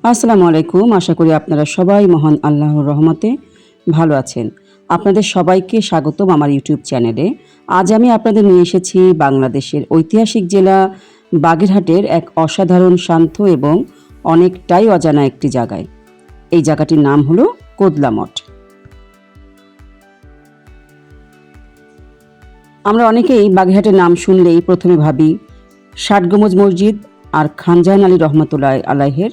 আসসালামু আলাইকুম। আশা করি আপনারা সবাই মহান আল্লাহর রহমতে ভালো আছেন। আপনাদের সবাইকে স্বাগতম আমার ইউটিউব চ্যানেলে। আজ আমি আপনাদের নিয়ে এসেছি বাংলাদেশের ঐতিহাসিক জেলা বাগেরহাটের এক অসাধারণ শান্ত এবং অনেকটাই অজানা একটি জায়গায়। এই জায়গাটির নাম হলো কোদলা মঠ। আমরা অনেকেই বাগেরহাটের নাম শুনলেই প্রথমে ভাবি ষাট গম্বুজ মসজিদ আর খানজাহান আলী রহমতুল্লাহ আলাইহের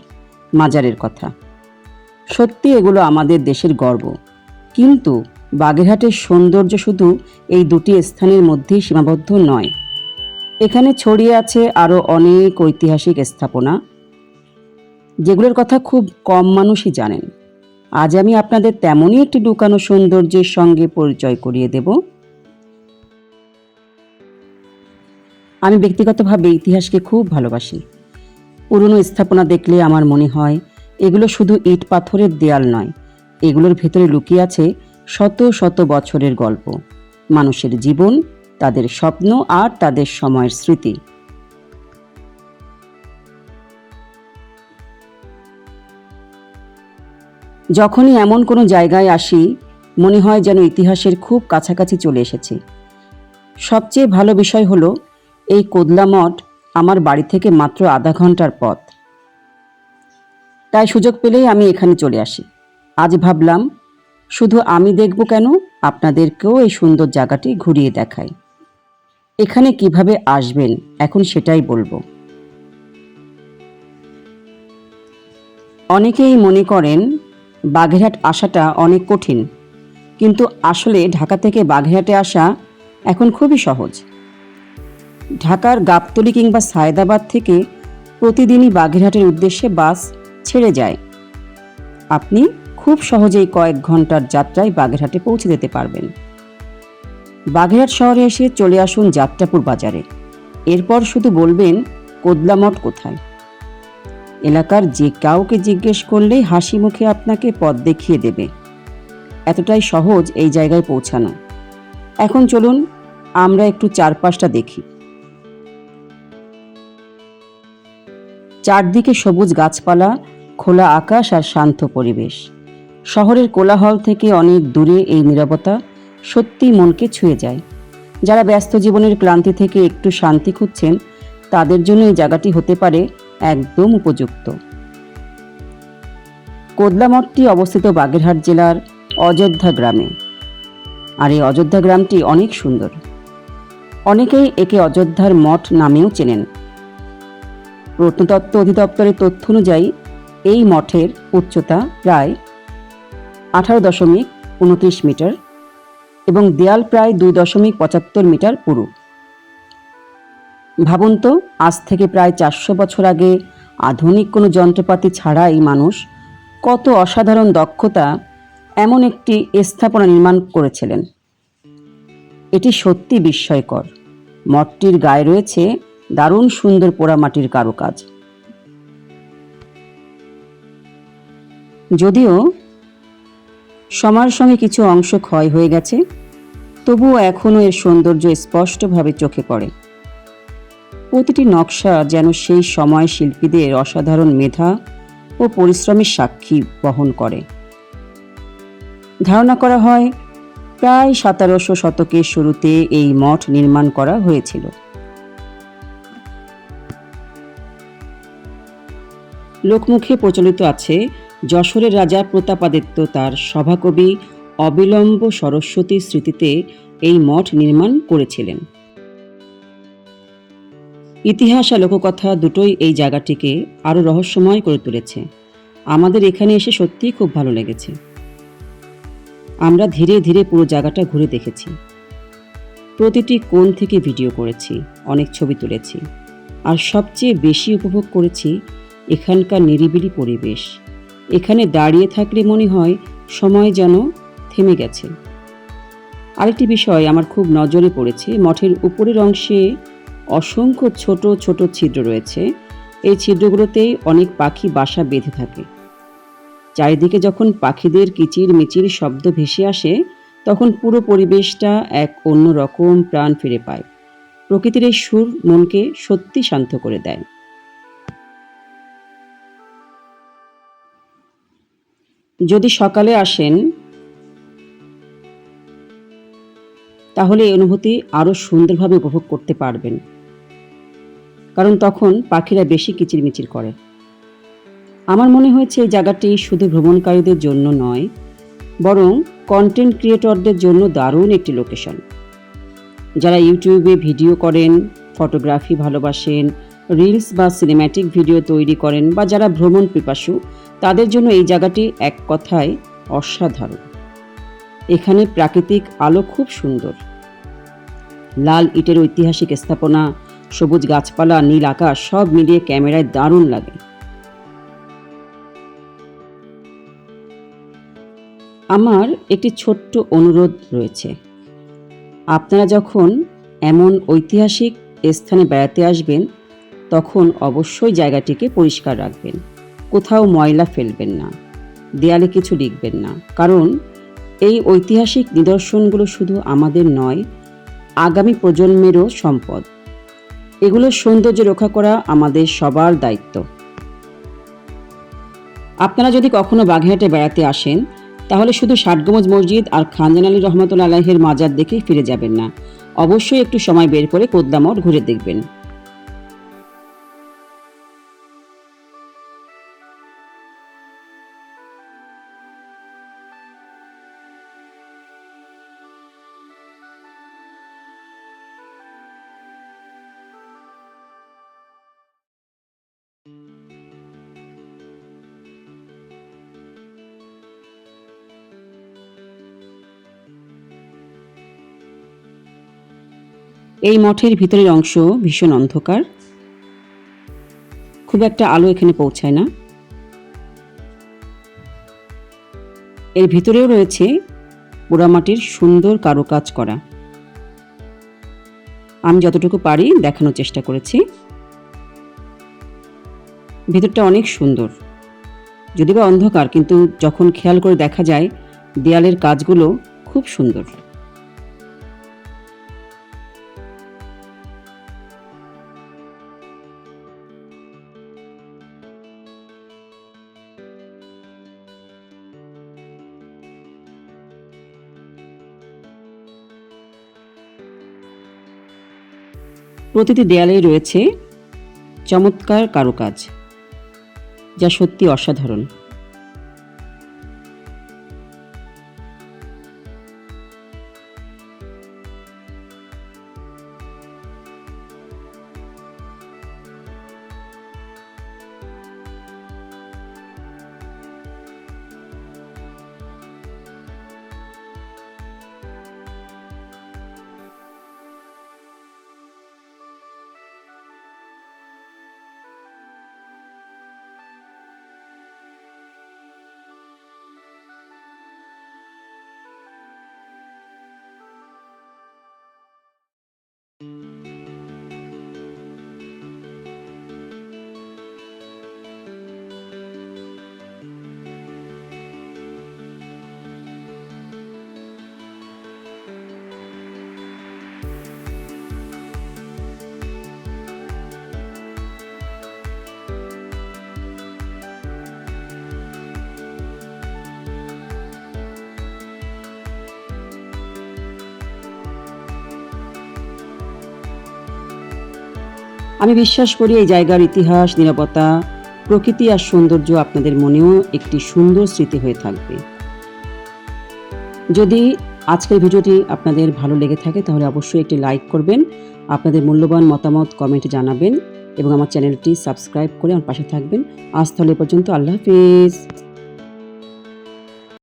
মাজারের কথা। সত্যি এগুলো আমাদের দেশের গর্ব, কিন্তু বাগেরহাটের সৌন্দর্য শুধু এই দুটি স্থানের মধ্যেই সীমাবদ্ধ নয়। এখানে ছড়িয়ে আছে আরও অনেক ঐতিহাসিক স্থাপনা, যেগুলোর কথা খুব কম মানুষই জানেন। আজ আমি আপনাদের তেমনই একটি লুকানো সৌন্দর্যের সঙ্গে পরিচয় করিয়ে দেব। আমি ব্যক্তিগতভাবে ইতিহাসকে খুব ভালোবাসি। পুরনো স্থাপনা দেখলে আমার মনে হয় এগুলো শুধু ইট পাথরের দেয়াল নয়, এগুলোর ভেতরে লুকিয়ে আছে শত শত বছরের গল্প, মানুষের জীবন, তাদের স্বপ্ন আর তাদের সময়ের স্মৃতি। যখনই এমন কোনো জায়গায় আসি মনে হয় যেন ইতিহাসের খুব কাছাকাছি চলে এসেছি। সবচেয়ে ভালো বিষয় হলো এই কোদলা মঠ আমার বাড়ি থেকে মাত্র আধা ঘন্টার পথ। তাই সুযোগ পেলেই আমি এখানে চলে আসি। আজ ভাবলাম শুধু আমি দেখব কেন, আপনাদেরকেও এই সুন্দর জায়গাটি ঘুরিয়ে দেখাই। এখানে কিভাবে আসবেন এখন সেটাই বলবো। অনেকেই মনে করেন বাগেরহাট আসাটা অনেক কঠিন, কিন্তু আসলে ঢাকা থেকে বাগেরহাটে আসা এখন খুবই সহজ। ঢাকার গাবতলী কিংবা সায়েদাবাদ থেকে প্রতিদিনই বাগেরহাটের উদ্দেশ্যে বাস ছেড়ে যায়। আপনি খুব সহজেই কয়েক ঘন্টার যাত্রায় বাগেরহাটে পৌঁছে যেতে পারবেন। বাগেরহাট শহরে এসে চলে আসুন যাত্রাপুর বাজারে। এরপর শুধু বলবেন কোদলা মঠ কোথায়। এলাকার যে কাউকে জিজ্ঞেস করলেই হাসি মুখে আপনাকে পথ দেখিয়ে দেবে। এতটাই সহজ এই জায়গায় পৌঁছানো। এখন চলুন আমরা একটু চারপাশটা দেখি। চারদিকে সবুজ গাছপালা, খোলা আকাশ আর শান্ত পরিবেশ। শহরের কোলাহল থেকে অনেক দূরে এই নীরবতা সত্যি মনকে ছুঁয়ে যায়। যারা ব্যস্ত জীবনের ক্লান্তি থেকে একটু শান্তি খুঁজছেন তাদের জন্য এই জায়গাটি হতে পারে একদম উপযুক্ত। কোদলা মঠটি অবস্থিত বাগেরহাট জেলার অযোধ্যা গ্রামে। আর এই অযোধ্যা গ্রামটি অনেক সুন্দর। অনেকেই একে অযোধ্যার মঠ নামেও চেনেন। প্রত্নতত্ত্ব অধিদপ্তরের তথ্য অনুযায়ী এই মঠের উচ্চতা প্রায় 18.29 মিটার এবং দেয়াল প্রায় 2.75 মিটার পুরু। ভাবুন তো, আজ থেকে প্রায় 400 বছর আগে আধুনিক কোনো যন্ত্রপাতি ছাড়াই মানুষ কত অসাধারণ দক্ষতা এমন একটি স্থাপনা নির্মাণ করেছিলেন। এটি সত্যি বিস্ময়কর। মঠটির গায়ে রয়েছে দারুণ সুন্দর পোড়ামাটির কারুকাজ। যদিও সময়ের সঙ্গে কিছু অংশ ক্ষয় হয়ে গেছে, তবুও এখনও এর সৌন্দর্য স্পষ্টভাবে চোখে পড়ে। প্রতিটি নকশা যেন সেই সময় শিল্পীদের অসাধারণ মেধা ও পরিশ্রমের সাক্ষী বহন করে। ধারণা করা হয় প্রায় 1700 শতকের শুরুতে এই মঠ নির্মাণ করা হয়েছিল। লোকমুখে প্রচলিত আছে যশোরের রাজা প্রতাপাদিত্য তার সভাকবি অবিলম্ব সরস্বতীর স্মৃতিতে এই মঠ নির্মাণ করেছিলেন। ইতিহাস আর লোককথা দুটোই এই জায়গাটিকে আরও রহস্যময় করে তুলেছে। আমাদের এখানে এসে সত্যিই খুব ভালো লেগেছে। আমরা ধীরে ধীরে পুরো জায়গাটা ঘুরে দেখেছি। প্রতিটি কোণ থেকে ভিডিও করেছি, অনেক ছবি তুলেছি, আর সবচেয়ে বেশি উপভোগ করেছি এখানকার নিরিবিলি পরিবেশ। এখানে দাঁড়িয়ে থাকলে মনে হয় সময় যেন থেমে গেছে। আরেকটি বিষয় আমার খুব নজরে পড়েছে, মঠের উপরের অংশে অসংখ্য ছোট ছোট ছিদ্র রয়েছে। এই ছিদ্রগুলোতেই অনেক পাখি বাসা বেঁধে থাকে। চারিদিকে যখন পাখিদের কিচির মিচির শব্দ ভেসে আসে তখন পুরো পরিবেশটা এক অন্যরকম প্রাণ ফিরে পায়। প্রকৃতির এই সুর মনকে সত্যি শান্ত করে দেয়। যদি সকালে আসেন তাহলে এই অনুভূতি আরও সুন্দরভাবে উপভোগ করতে পারবেন, কারণ তখন পাখিরা বেশি কিচিরমিচির করে। আমার মনে হয়েছে এই জায়গাটি শুধু ভ্রমণকারীদের জন্য নয়, বরং কন্টেন্ট ক্রিয়েটরদের জন্য দারুণ একটি লোকেশন। যারা ইউটিউবে ভিডিও করেন, ফটোগ্রাফি ভালোবাসেন, রিলস বা সিনেম্যাটিক ভিডিও তৈরি করেন, বা যারা ভ্রমণ পিপাসু, তাদের জন্য এই জায়গাটি এক কথায় অসাধারণ। এখানে প্রাকৃতিক আলো খুব সুন্দর। লাল ইটের ঐতিহাসিক স্থাপনা, সবুজ গাছপালা, নীল আকাশ সব মিলিয়ে ক্যামেরায় দারুণ লাগে। আমার একটি ছোট্ট অনুরোধ রয়েছে। আপনারা যখন এমন ঐতিহাসিক স্থানে বেড়াতে আসবেন, তখন অবশ্যই জায়গাটিকে পরিষ্কার রাখবেন। কোথাও ময়লা ফেলবেন না, দেয়ালে কিছু লিখবেন না, কারণ এই ঐতিহাসিক নিদর্শনগুলো শুধু আমাদের নয়, আগামী প্রজন্মেরও সম্পদ। এগুলোর সৌন্দর্য রক্ষা করা আমাদের সবার দায়িত্ব। আপনারা যদি কখনো বাগেরহাটে বেড়াতে আসেন, তাহলে শুধু ষাটগম্বুজ মসজিদ আর খানজান আলী রহমতুল্লাহ আলাইহির মাজার দেখেই ফিরে যাবেন না। অবশ্যই একটু সময় বের করে কোদলা মঠ ঘুরে দেখবেন। এই মঠের ভিতরের অংশ ভীষণ অন্ধকার, খুব একটা আলো এখানে পৌঁছায় না। এর ভিতরেও রয়েছে পোড়ামাটির সুন্দর কারুকাজ করা। আমি যতটুকু পারি দেখানোর চেষ্টা করেছি। ভিতরটা অনেক সুন্দর, যদিও বা অন্ধকার, কিন্তু যখন খেয়াল করে দেখা যায় দেয়ালের কাজগুলো খুব সুন্দর। প্রতিটি দেয়ালেই রয়েছে চমৎকার কারুকাজ, যা সত্যি অসাধারণ। আমি বিশ্বাস করি এই জায়গার ইতিহাস, নিরাপত্তা, প্রকৃতি আর সৌন্দর্য আপনাদের মনেও একটি সুন্দর স্মৃতি হয়ে থাকবে। যদি আজকের ভিডিওটি আপনাদের ভালো লেগে থাকে তাহলে অবশ্যই একটি লাইক করবেন, আপনাদের মূল্যবান মতামত কমেন্টে জানাবেন এবং আমার চ্যানেলটি সাবস্ক্রাইব করে আমার পাশে থাকবেন। আজ তাহলে এ পর্যন্ত, আল্লাহ হাফিজ।